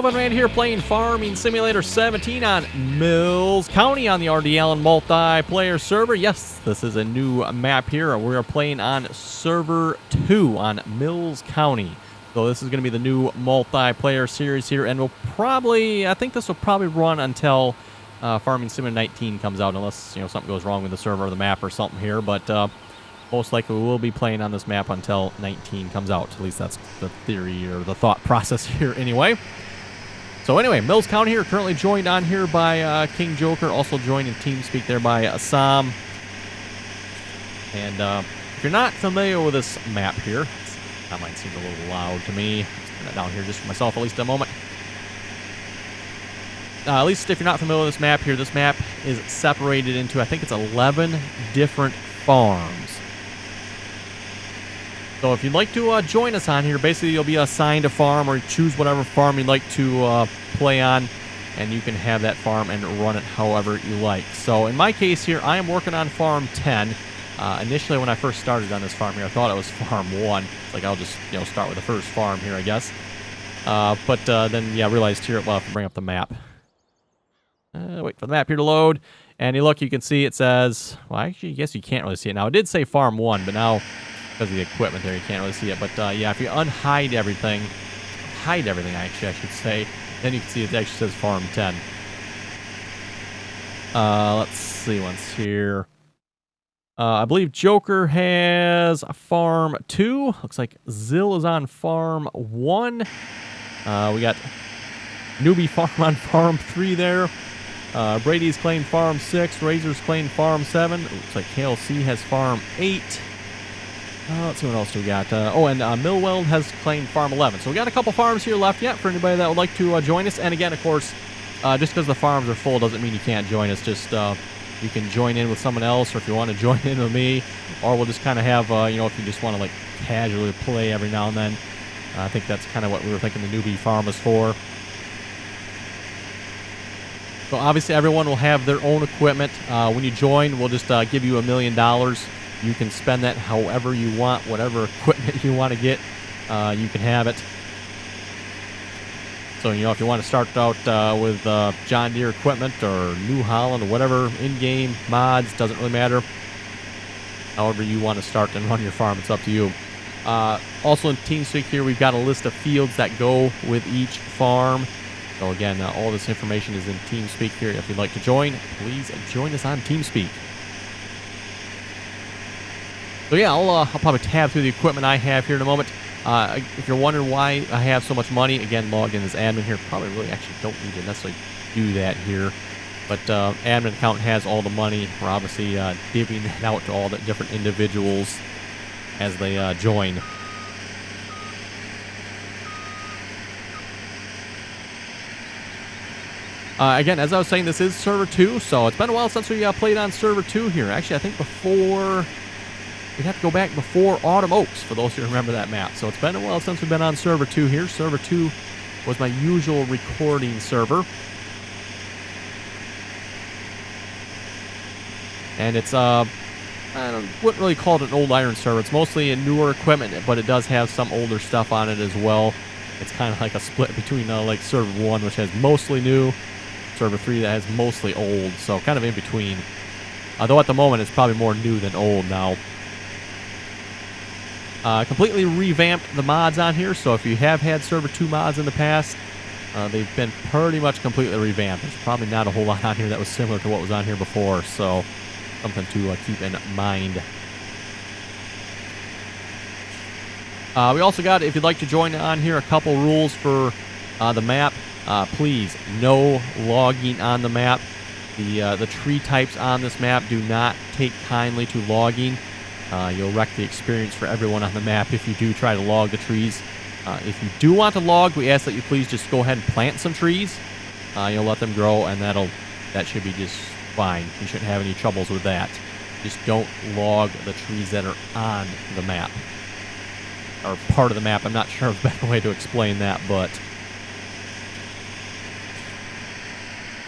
Kelvin Rand here playing Farming Simulator 17 on Mills County on the RDL and multiplayer server. Yes, this is a new map here. We are playing on server 2 on Mills County. So this is going to be the new multiplayer series here, and I think this will probably run until Farming Simulator 19 comes out, unless something goes wrong with the server or the map or something here. But most likely we will be playing on this map until 19 comes out. At least that's the theory or the thought process here anyway. So anyway, Mills County here, currently joined on here by King Joker, also joined in TeamSpeak there by Assam. And if you're not familiar with this map here, that might seem a little loud to me. Let's turn that down here just for myself at least a moment. At least if you're not familiar with this map here, this map is separated into, I think it's 11 different farms. So if you'd like to join us on here, basically you'll be assigned a farm or choose whatever farm you'd like to play on, and you can have that farm and run it however you like. So in my case here, I am working on Farm 10. Initially when I first started on this farm here, I thought it was Farm 1. It's like I'll just start with the first farm here, I guess. But then I realized here, well, I have to bring up the map. Wait for the map here to load. And you look, you can see it says, well, actually, I guess you can't really see it now. It did say Farm 1, but now, because of the equipment there, you can't really see it. But yeah, if you hide everything, actually, I should say, then you can see it actually says Farm 10. Let's see once here. I believe Joker has Farm 2. Looks like Zill is on Farm 1. We got Newbie Farm on Farm 3 there. Brady's claimed Farm 6. Razor's claimed Farm 7. Looks like KLC has Farm 8. Let's see what else we got. And Millweld has claimed Farm 11. So we got a couple farms here left yet for anybody that would like to join us. And again, of course, just because the farms are full doesn't mean you can't join us. Just you can join in with someone else, or if you want to join in with me, or we'll just kind of have, if you just want to like casually play every now and then. I think that's kind of what we were thinking the newbie farm was for. So obviously everyone will have their own equipment. When you join, we'll just give you $1 million. You can spend that however you want, whatever equipment you want to get, you can have it. So, if you want to start out with John Deere equipment or New Holland or whatever, in-game mods, doesn't really matter. However you want to start and run your farm, it's up to you. Also in TeamSpeak here, we've got a list of fields that go with each farm. So again, all this information is in TeamSpeak here. If you'd like to join, please join us on TeamSpeak. So yeah, I'll probably tab through the equipment I have here in a moment. If you're wondering why I have so much money, again, logged in as admin here. Probably really actually don't need to necessarily do that here. But admin account has all the money. We're obviously divvying that out to all the different individuals as they join. Again, as I was saying, this is Server 2, so it's been a while since we played on Server 2 here. Actually, I think before... We'd have to go back before Autumn Oaks, for those who remember that map. So it's been a while since we've been on Server 2 here. Server 2 was my usual recording server. And it's, I wouldn't really call it an old iron server. It's mostly a newer equipment, but it does have some older stuff on it as well. It's kind of like a split between like Server 1, which has mostly new, Server 3 that has mostly old, so kind of in between. Although at the moment it's probably more new than old now. Completely revamped the mods on here, so if you have had Server 2 mods in the past, they've been pretty much completely revamped. There's probably not a whole lot on here that was similar to what was on here before, so something to keep in mind. We also got, if you'd like to join on here, a couple rules for the map. Please, no logging on the map. The tree types on this map do not take kindly to logging. You'll wreck the experience for everyone on the map if you do try to log the trees. If you do want to log, we ask that you please just go ahead and plant some trees. You'll let them grow, and that should be just fine. You shouldn't have any troubles with that. Just don't log the trees that are on the map. Or part of the map. I'm not sure of a better way to explain that, but...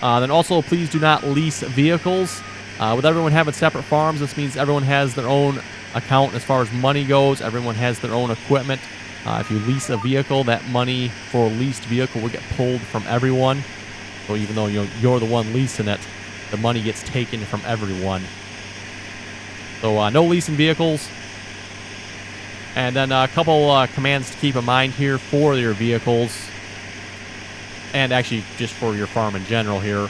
then also, please do not lease vehicles. With everyone having separate farms, this means everyone has their own account as far as money goes. Everyone has their own equipment. If you lease a vehicle, that money for a leased vehicle will get pulled from everyone. So even though you're the one leasing it, the money gets taken from everyone. So no leasing vehicles. And then a couple commands to keep in mind here for your vehicles. And actually just for your farm in general here.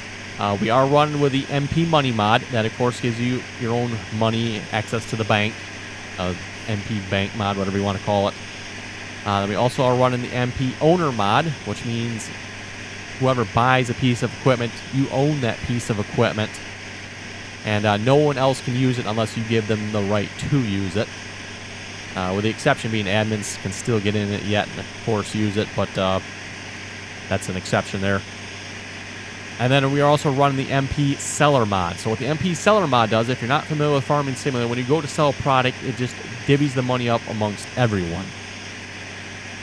We are running with the MP Money mod. That, of course, gives you your own money, access to the bank. MP Bank mod, whatever you want to call it. We also are running the MP Owner mod, which means whoever buys a piece of equipment, you own that piece of equipment. And no one else can use it unless you give them the right to use it. With the exception being admins can still get in it yet and, of course, use it, but that's an exception there. And then we are also running the MP Seller mod. So what the MP Seller mod does, if you're not familiar with Farming Simulator, when you go to sell a product, it just divvies the money up amongst everyone.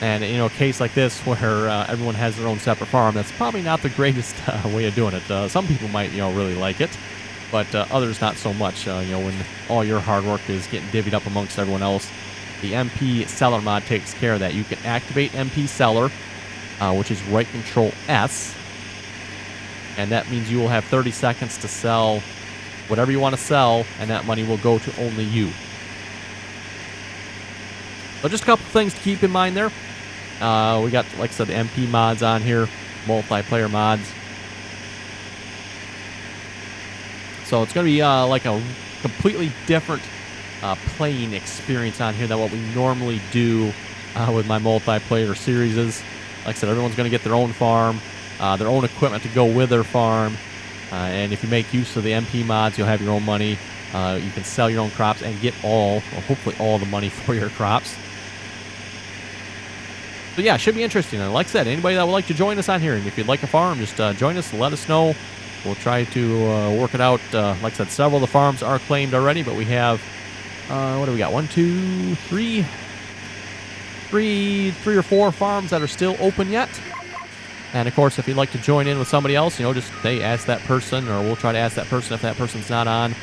And, a case like this where everyone has their own separate farm, that's probably not the greatest way of doing it. Some people might, really like it, but others not so much. When all your hard work is getting divvied up amongst everyone else, the MP Seller mod takes care of that. You can activate MP Seller, which is right Control S, and that means you will have 30 seconds to sell whatever you want to sell, and that money will go to only you. So just a couple things to keep in mind there. We got, like I said, the MP mods on here, multiplayer mods. So it's going to be like a completely different playing experience on here than what we normally do with my multiplayer series. Like I said, everyone's going to get their own farm, their own equipment to go with their farm. And if you make use of the MP mods, you'll have your own money. You can sell your own crops and get hopefully all the money for your crops. So yeah, it should be interesting. And like I said, anybody that would like to join us on here, and if you'd like a farm, just join us, let us know. We'll try to work it out. Like I said, several of the farms are claimed already, but we have, what do we got? 1, 2, 3 or 4 farms that are still open yet. And of course, if you'd like to join in with somebody else, just, hey, ask that person, or we'll try to ask that person if that person's not on.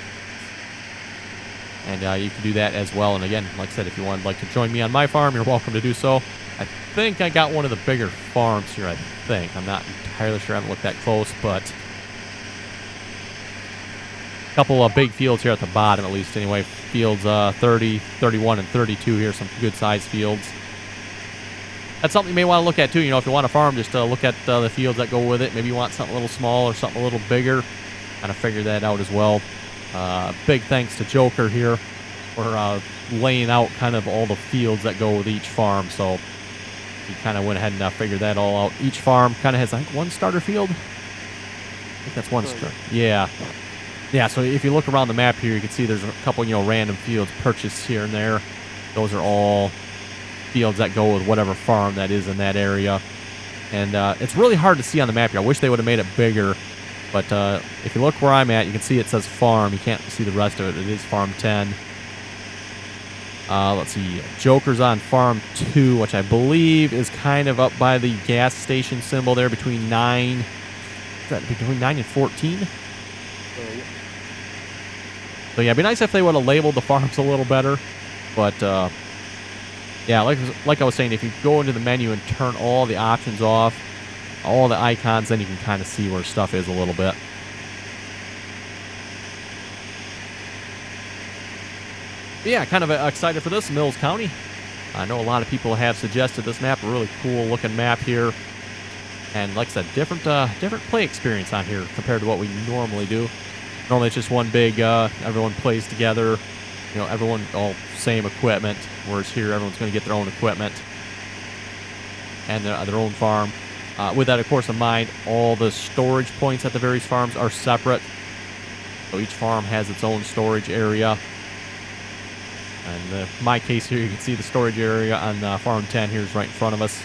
And you can do that as well. And again, like I said, if you would like to join me on my farm, you're welcome to do so. I think I got one of the bigger farms here, I think. I'm not entirely sure. I haven't looked that close, but a couple of big fields here at the bottom, at least anyway. Fields 30, 31, and 32 here, some good-sized fields. That's something you may want to look at, too. If you want a farm, just look at the fields that go with it. Maybe you want something a little small or something a little bigger. Kind of figure that out as well. Big thanks to Joker here for laying out kind of all the fields that go with each farm. So he kind of went ahead and figured that all out. Each farm kind of has, I think, one starter field. I think that's one starter. Yeah. Yeah, so if you look around the map here, you can see there's a couple, random fields purchased here and there. Those are all fields that go with whatever farm that is in that area. And it's really hard to see on the map here. I wish they would have made it bigger. But if you look where I'm at, you can see it says farm. You can't see the rest of it. It is farm 10. Let's see. Joker's on farm 2, which I believe is kind of up by the gas station symbol there between 9. Is that between 9 and 14? So yeah, it'd be nice if they would have labeled the farms a little better. But yeah, like I was saying, if you go into the menu and turn all the options off, all the icons, then you can kind of see where stuff is a little bit. But yeah, kind of excited for this, Mills County. I know a lot of people have suggested this map, a really cool looking map here. And like I said, different play experience on here compared to what we normally do. Normally it's just one big, everyone plays together, everyone all same equipment, whereas here everyone's going to get their own equipment and their own farm. With that, of course, in mind, all the storage points at the various farms are separate. So each farm has its own storage area. And in my case here, you can see the storage area on farm 10 here is right in front of us.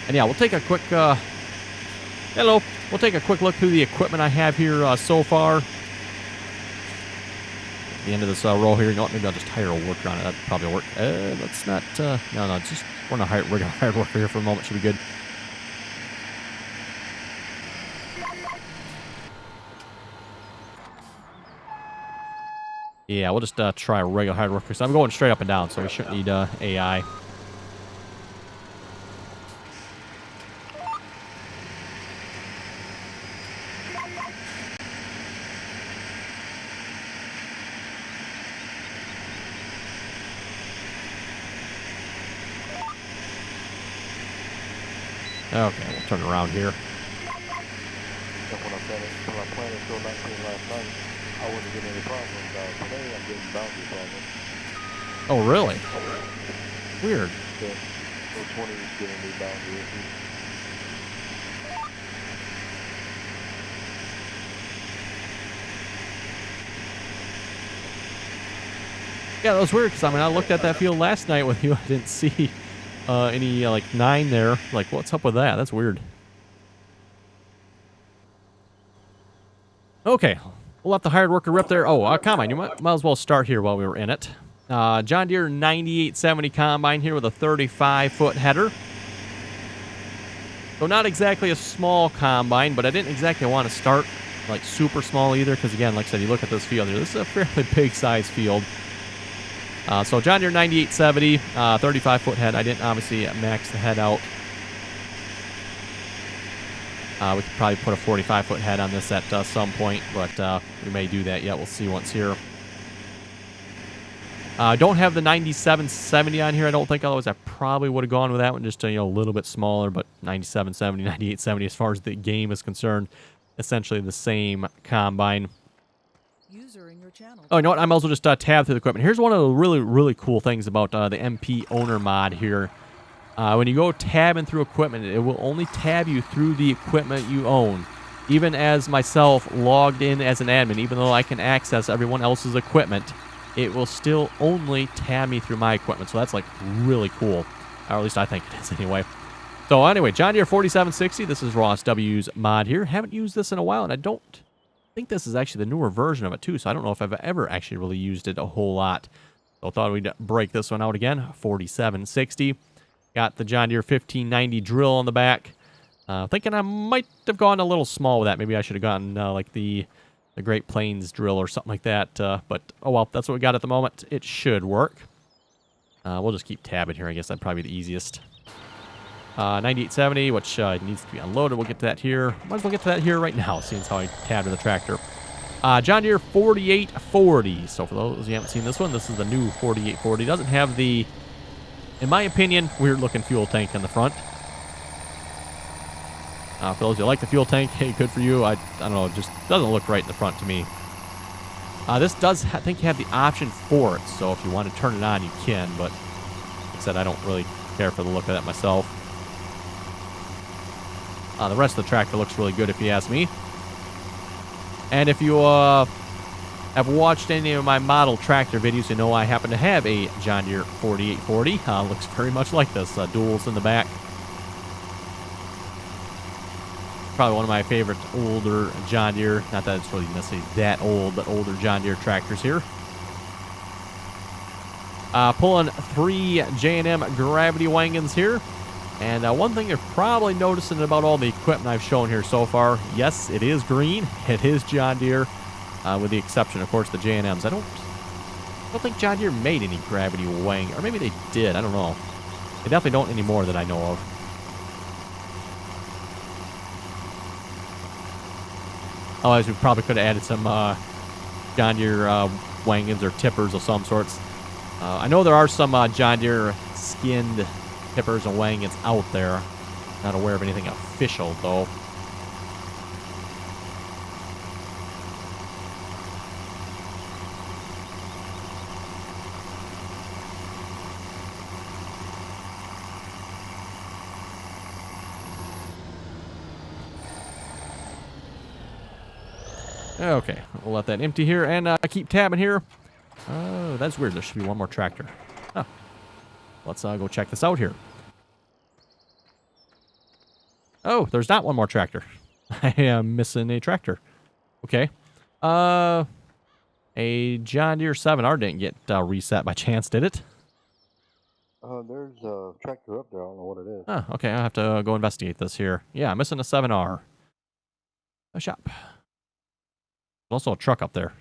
And yeah, we'll take a quick We'll take a quick look through the equipment I have here so far. At the end of this row here, maybe I'll just hire a worker on it. That'd probably work. Let's not. No, just we're gonna hire a worker here for a moment. Should be good. Yeah, we'll just try a regular hard worker. So I'm going straight up and down, so we shouldn't need AI. Okay, we'll turn around here. That's when I planted till 19 last night, I wasn't getting any problems. Today I'm getting boundary problems. Oh, really? Weird. Yeah, so 20 is getting me boundary issues. Yeah, that was weird because I mean I looked at that field last night with you. I didn't see any like 9 there. Like, what's up with that? That's weird. Okay, we'll let the hired worker rip there. Oh, combine. You might as well start here while we were in it. John Deere 9870 combine here with a 35-foot header. So not exactly a small combine, but I didn't exactly want to start like super small either because, again, like I said, you look at this field here. This is a fairly big size field. So John Deere 9870, 35-foot head. I didn't obviously max the head out. We could probably put a 45-foot head on this at some point, but we may do that yet. We'll see once here. I don't have the 9770 on here, I don't think. Otherwise, I probably would have gone with that one, just a little bit smaller. But 9770, 9870, as far as the game is concerned, essentially the same combine. User in your channel. Oh, you know what? I might as well just tab through the equipment. Here's one of the really, really cool things about the MP owner mod here. When you go tabbing through equipment, it will only tab you through the equipment you own. Even as myself logged in as an admin, even though I can access everyone else's equipment, it will still only tab me through my equipment. So that's like really cool. Or at least I think it is anyway. So anyway, John Deere 4760. This is Ross W's mod here. Haven't used this in a while, and I don't think this is actually the newer version of it too. So I don't know if I've ever actually really used it a whole lot. So I thought we'd break this one out again. 4760. Got the John Deere 1590 drill on the back. Thinking I might have gone a little small with that. Maybe I should have gotten like the Great Plains drill or something like that. But, oh well, that's what we got at the moment. It should work. We'll just keep tabbing here. I guess that'd probably be the easiest. 9870, which needs to be unloaded. We'll get to that here. Might as well get to that here right now, seeing as how I tabbed in the tractor. John Deere 4840. So for those who haven't seen this one, this is the new 4840. Doesn't have the, in my opinion, weird-looking fuel tank in the front. For those who like the fuel tank, hey, good for you. I don't know, it just doesn't look right in the front to me. This does, I think, have the option for it, so if you want to turn it on, you can, but like I said, I don't really care for the look of that myself. The rest of the tractor looks really good, if you ask me. And if you have watched any of my model tractor videos, you know I happen to have a John Deere 4840. Looks very much like this. Duals in the back. Probably one of my favorite older John Deere, not that it's really necessarily that old, but older John Deere tractors here. Pulling 3 J&M gravity wagons here. And one thing you're probably noticing about all the equipment I've shown here so far, yes, it is green. It is John Deere, with the exception, of course, the J&Ms. I don't think John Deere made any gravity wagon, or maybe they did. I don't know. They definitely don't anymore that I know of. Otherwise, we probably could have added some John Deere wagons or tippers of some sorts. I know there are some John Deere skinned tippers and wagons out there. Not aware of anything official, though. Okay, we'll let that empty here and keep tabbing here. Oh, that's weird. There should be one more tractor. Huh. Let's go check this out here. Oh, there's not one more tractor. I am missing a tractor. Okay. A John Deere 7R didn't get reset by chance, did it? There's a tractor up there. I don't know what it is. Oh, okay. I'll have to go investigate this here. Yeah, I'm missing a 7R. A shop. Also a truck up there.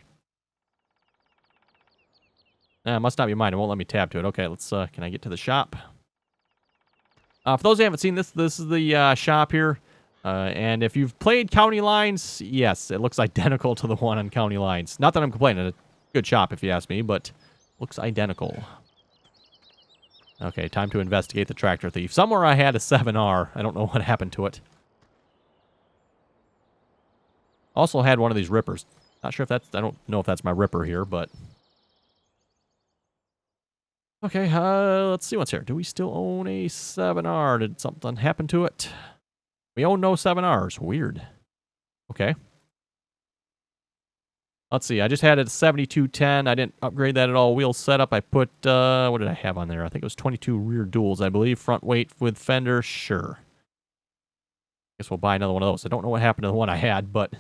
Must not be mine. It won't let me tab to it. Okay, let's, can I get to the shop? For those who haven't seen this, this is the shop here. And if you've played County Lines, yes, it looks identical to the one on County Lines. Not that I'm complaining. A good shop, if you ask me, but looks identical. Okay, time to investigate the tractor thief. Somewhere I had a 7R. I don't know what happened to it. Also had one of these rippers. Not sure if that's... I don't know if that's my ripper here, but... Okay, let's see what's here. Do we still own a 7R? Did something happen to it? We own no 7Rs. Weird. Okay. Let's see. I just had it at 7210. I didn't upgrade that at all. Wheel setup. I put, what did I have on there? I think it was 22 rear duals, I believe. Front weight with fender. Sure. Guess we'll buy another one of those. I don't know what happened to the one I had, but...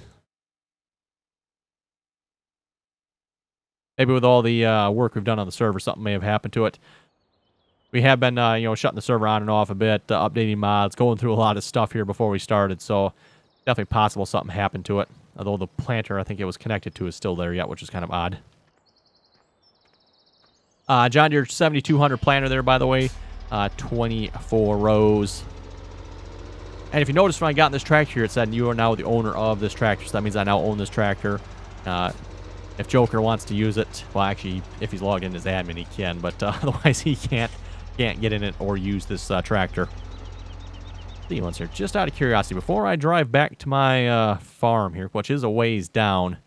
maybe with all the work we've done on the server, something may have happened to it. We have been, you know, shutting the server on and off a bit, updating mods, going through a lot of stuff here before we started, so definitely possible something happened to it. Although the planter I think it was connected to is still there yet, which is kind of odd. John Deere 7200 planter there, by the way. 24 rows. And if you notice when I got in this tractor here, it said you are now the owner of this tractor, so that means I now own this tractor. If Joker wants to use it, well, actually, if he's logged in as admin, he can, but otherwise he can't get in it or use this tractor. See once here, just out of curiosity, before I drive back to my farm here, which is a ways down,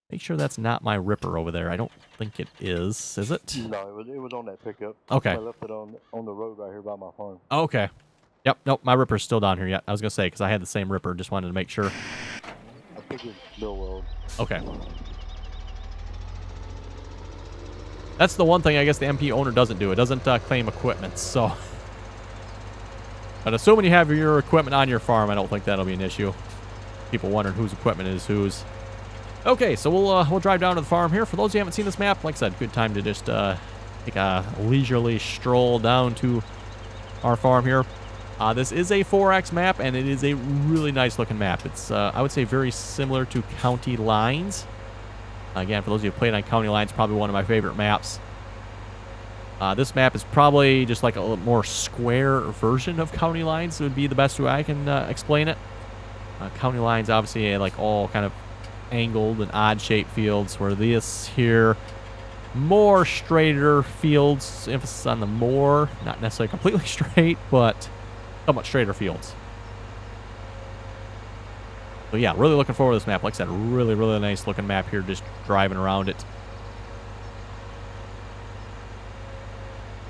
make sure that's not my ripper over there. I don't think it is it? No, it was on that pickup. Okay. I left it on the road right here by my farm. Okay. Yep, nope, my ripper's still down here yet. I was going to say, because I had the same ripper, just wanted to make sure. I think it's Bill Weld. Okay. That's the one thing I guess the MP owner doesn't do. It doesn't claim equipment, so... but assuming you have your equipment on your farm, I don't think that'll be an issue. People wondering whose equipment is whose. Okay, so we'll drive down to the farm here. For those who haven't seen this map, like I said, good time to just take a leisurely stroll down to our farm here. This is a 4X map, and it is a really nice looking map. It's, I would say, very similar to County Lines. Again, for those of you who played on County Lines, probably one of my favorite maps. This map is probably just like a little more square version of County Lines. It would be the best way I can explain it. County Lines, obviously, like all kind of angled and odd-shaped fields, where this here, more straighter fields, emphasis on the more, not necessarily completely straight, but somewhat straighter fields. So yeah, really looking forward to this map. Like I said, really, really nice looking map here, just driving around it.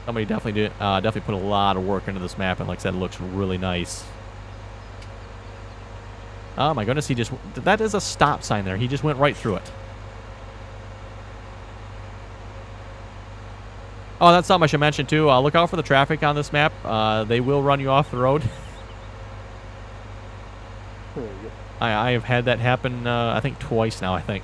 Somebody definitely put a lot of work into this map, and like I said, it looks really nice. Oh my goodness, that is a stop sign there. He just went right through it. Oh, that's something I should mention too. Look out for the traffic on this map. They will run you off the road. I have had that happen, I think twice now, I think.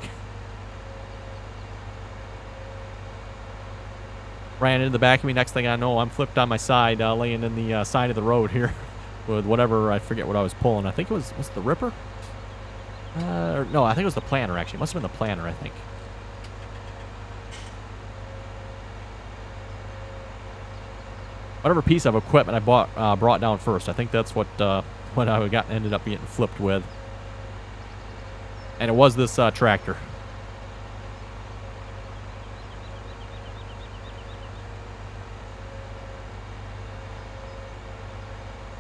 Ran into the back of me. Next thing I know, I'm flipped on my side, laying in the side of the road here with whatever, I forget what I was pulling. I think it was the ripper? No, I think it was the planter, actually. It must have been the planter, I think. Whatever piece of equipment I brought down first. I think that's what I ended up getting flipped with. And it was this tractor.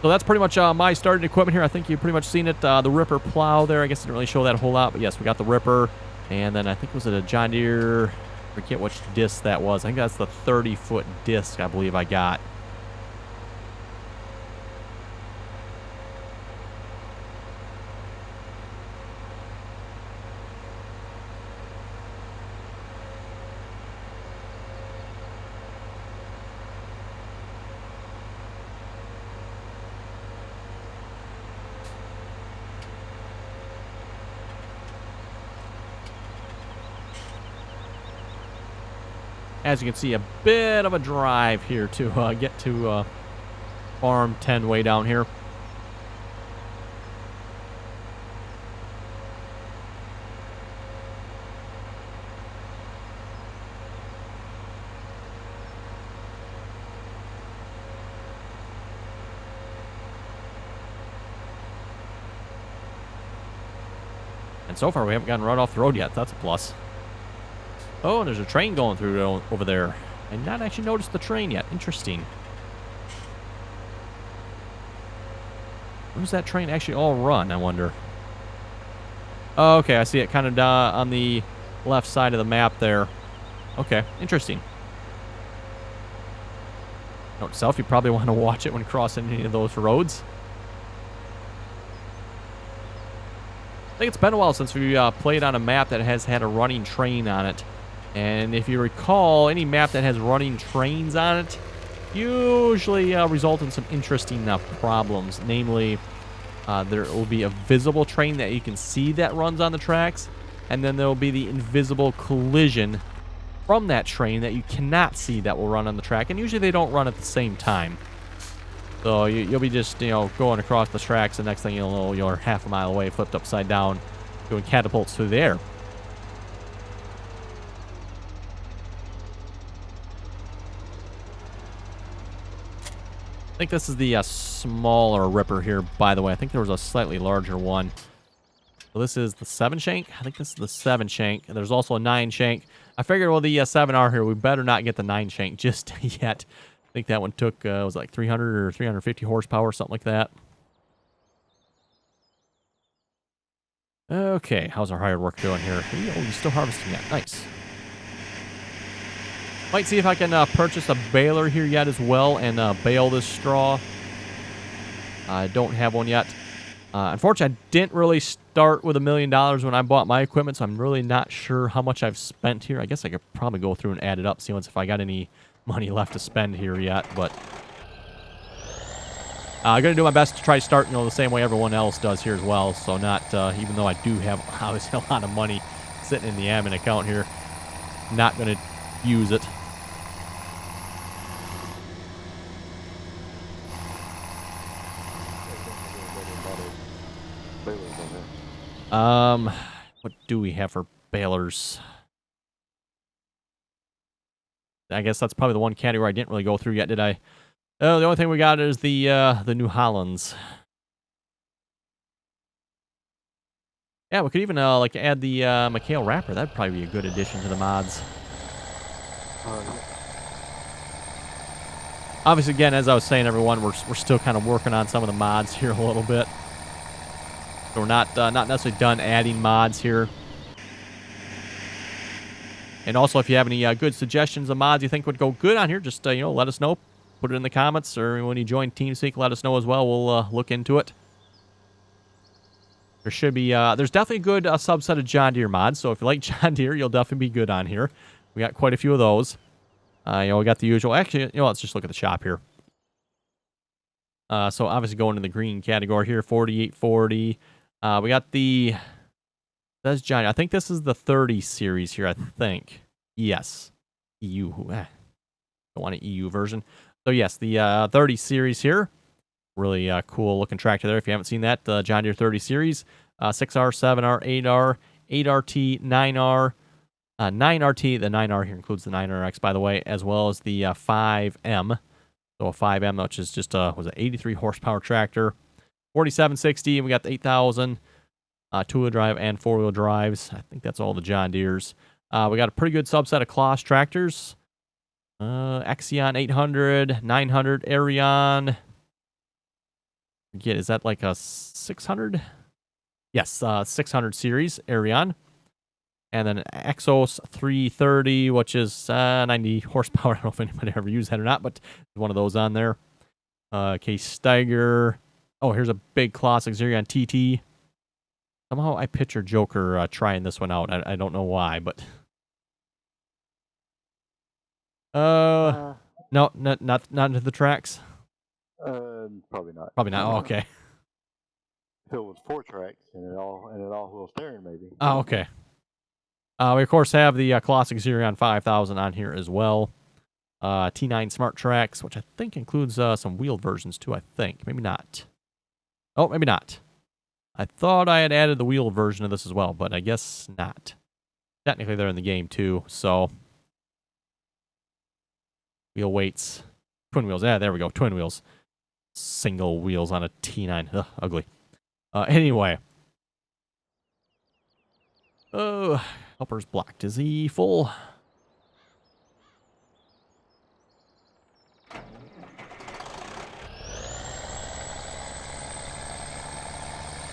So that's pretty much my starting equipment here. I think you've pretty much seen it. The ripper plow there. I guess I didn't really show that a whole lot. But yes, we got the ripper. And then I think, was it a John Deere? I forget which disc that was. I think that's the 30-foot disc I believe I got. As you can see, a bit of a drive here to get to Farm 10 way down here. And so far, we haven't gotten run off the road yet. That's a plus. Oh, and there's a train going through over there. I've not actually noticed the train yet. Interesting. Where does that train actually all run, I wonder? Oh, okay, I see it kind of on the left side of the map there. Okay, interesting. Note itself, you probably want to watch it when crossing any of those roads. I think it's been a while since we played on a map that has had a running train on it. And if you recall, any map that has running trains on it usually result in some interesting problems. Namely, there will be a visible train that you can see that runs on the tracks. And then there will be the invisible collision from that train that you cannot see that will run on the track. And usually they don't run at the same time. So you'll be just, going across the tracks. The next thing you'll know, you're half a mile away, flipped upside down, doing catapults through the air. I think this is the smaller ripper here, by the way. I think there was a slightly larger one. So this is the 7 shank. I think this is the 7 shank. And there's also a 9 shank. I figured, well, the 7R here, we better not get the 9 shank just yet. I think that one took, was like 300 or 350 horsepower, something like that. Okay, how's our hired work doing here? Oh, you're still harvesting that. Nice. Might see if I can purchase a baler here yet as well and bale this straw. I don't have one yet. Unfortunately, I didn't really start with $1 million when I bought my equipment, so I'm really not sure how much I've spent here. I guess I could probably go through and add it up, see if I got any money left to spend here yet, but I'm going to do my best to try to start, the same way everyone else does here as well, so not, even though I do have obviously a lot of money sitting in the admin account here, not going to use it. What do we have for balers? I guess that's probably the one category I didn't really go through yet, did I? Oh, the only thing we got is the New Hollands. Yeah, we could even like add the McHale wrapper. That'd probably be a good addition to the mods. Obviously, again, as I was saying, everyone, we're still kind of working on some of the mods here a little bit. So we're not necessarily done adding mods here. And also, if you have any good suggestions of mods you think would go good on here, just let us know. Put it in the comments, or when you join TeamSpeak, let us know as well. We'll look into it. There should be there's definitely a good subset of John Deere mods. So if you like John Deere, you'll definitely be good on here. We got quite a few of those. We got the usual. Actually, let's just look at the shop here. So obviously going in the green category here, 4840. We got the, that's John. I think this is the 30 series here, I think. Yes. EU. Don't want an EU version. So yes, the 30 series here. Really cool looking tractor there. If you haven't seen that, the John Deere 30 series. 6R, 7R, 8R, 8RT, 9R, 9RT. The 9R here includes the 9RX, by the way, as well as the 5M. So a 5M, which is just was an 83 horsepower tractor. 4760, and we got the 8000 two-wheel drive and four-wheel drives. I think that's all the John Deeres. We got a pretty good subset of Kloss tractors. Axion 800, 900, Arion. Forget, is that like a 600? Yes, 600 series, Arion. And then Exos 330, which is 90 horsepower. I don't know if anybody ever used that or not, but there's one of those on there. Case Steiger. Oh, here's a big classic Xerion TT. Somehow I picture Joker trying this one out. I don't know why, but no, not into the tracks. Probably not. Probably not. Oh, okay. If it was 4 tracks and it all-wheel steering, maybe. Oh, okay. We of course have the classic Xerion 5000 on here as well. T9 Smart Tracks, which I think includes some wheeled versions too. I think maybe not. Oh, maybe not. I thought I had added the wheeled version of this as well, but I guess not. Technically, they're in the game too, so wheel weights, twin wheels. Yeah, there we go, twin wheels. Single wheels on a T9. Ugh, ugly. Anyway. Oh, helper's blocked. Is he full?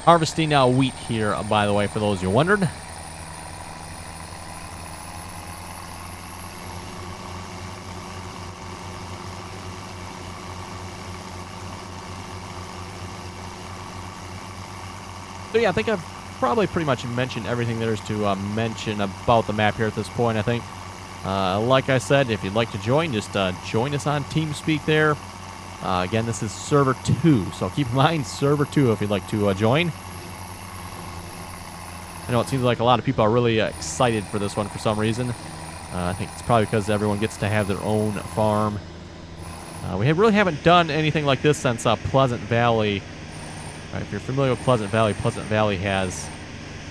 Harvesting now wheat here, by the way, for those you wondered. So yeah, I think I've probably pretty much mentioned everything there is to mention about the map here at this point, I think. Like I said, if you'd like to join, just join us on TeamSpeak there. Again, this is Server 2, so keep in mind Server 2 if you'd like to join. I know it seems like a lot of people are really excited for this one for some reason. I think it's probably because everyone gets to have their own farm. We really haven't done anything like this since Pleasant Valley. If you're familiar with Pleasant Valley has,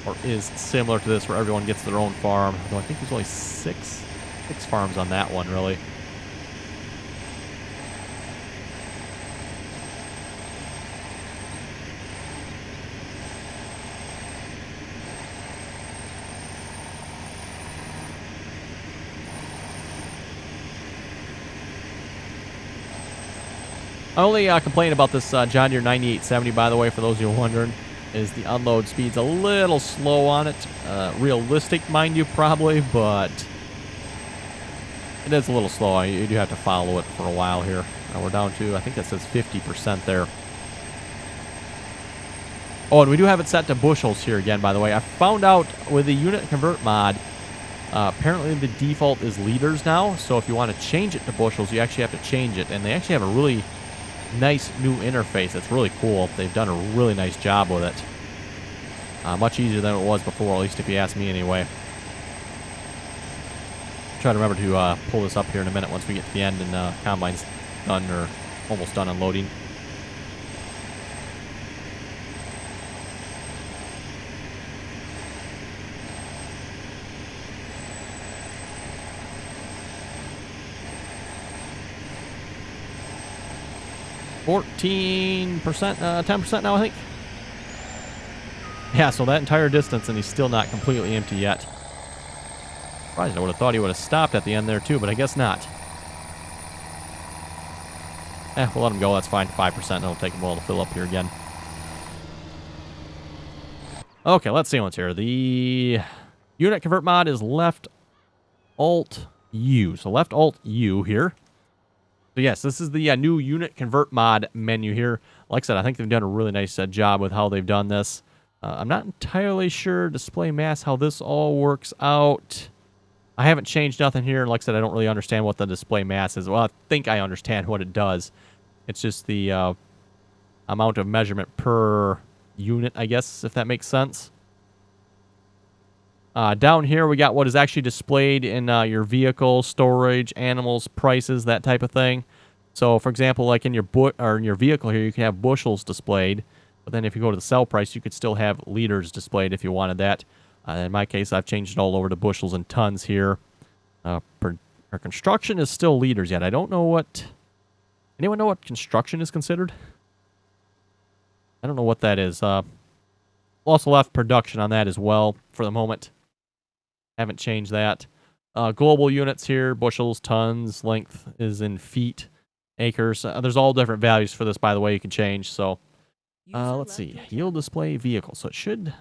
or is similar to this, where everyone gets their own farm. Though I think there's only six farms on that one, really. I only complain about this John Deere 9870, by the way, for those of you wondering, is the unload speed's a little slow on it. Realistic, mind you, probably, but it is a little slow. You do have to follow it for a while here. We're down to, I think it says 50% there. Oh, and we do have it set to bushels here again, by the way. I found out with the unit convert mod, apparently the default is liters now, so if you want to change it to bushels, you actually have to change it, and they actually have a really nice new interface. It's really cool. They've done a really nice job with it. Much easier than it was before, at least if you ask me anyway. Try to remember to pull this up here in a minute once we get to the end and combine's done or almost done unloading. $14%, 10% now, I think. Yeah, so that entire distance, and he's still not completely empty yet. Surprised, I would have thought he would have stopped at the end there, too, but I guess not. We'll let him go. That's fine. 5%. It'll take him a while to fill up here again. Okay, let's see what's here. The unit convert mod is left Alt U. So left Alt U here. So yes, this is the new unit convert mod menu here. Like I said, I think they've done a really nice job with how they've done this. I'm not entirely sure display mass how this all works out. I haven't changed nothing here. Like I said, I don't really understand what the display mass is. Well, I think I understand what it does. It's just the amount of measurement per unit, I guess, if that makes sense. Down here, we got what is actually displayed in your vehicle, storage, animals, prices, that type of thing. So, for example, like in your vehicle here, you can have bushels displayed. But then if you go to the sell price, you could still have liters displayed if you wanted that. In my case, I've changed it all over to bushels and tons here. Our construction is still liters yet. I don't know what... Anyone know what construction is considered? I don't know what that is. Also left production on that as well for the moment. Haven't changed that. Global units here, bushels, tons, length is in feet, acres. There's all different values for this, by the way, you can change. So, let's see. Yield display vehicle. So it should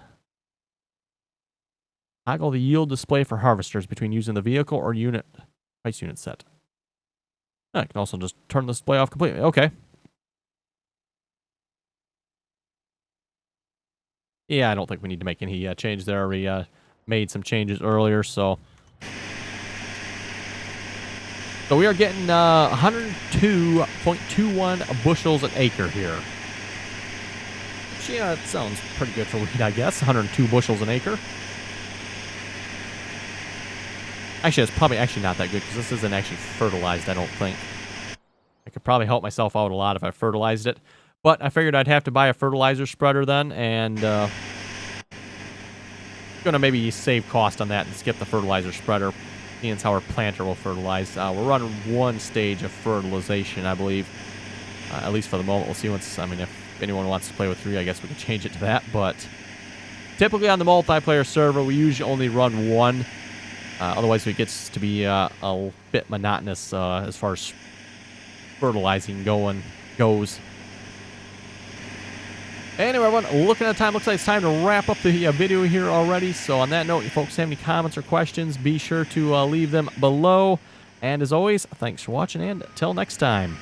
toggle the yield display for harvesters between using the vehicle or unit price unit set. I can also just turn the display off completely. Okay. Yeah, I don't think we need to make any change there. We made some changes earlier, so... So we are getting 102.21 bushels an acre here. Which, yeah, it sounds pretty good for wheat, I guess. 102 bushels an acre. Actually, it's probably actually not that good, because this isn't actually fertilized, I don't think. I could probably help myself out a lot if I fertilized it. But I figured I'd have to buy a fertilizer spreader then, and gonna maybe save cost on that and skip the fertilizer spreader. Seeing as how our planter will fertilize. We're running one stage of fertilization, I believe. At least for the moment. We'll see once, I mean, if anyone wants to play with 3, I guess we can change it to that. But Typically on the multiplayer server, we usually only run one. Otherwise, it gets to be a bit monotonous as far as fertilizing goes. Anyway, everyone, looking at the time, looks like it's time to wrap up the video here already. So on that note, if you folks have any comments or questions, be sure to leave them below. And as always, thanks for watching, and until next time.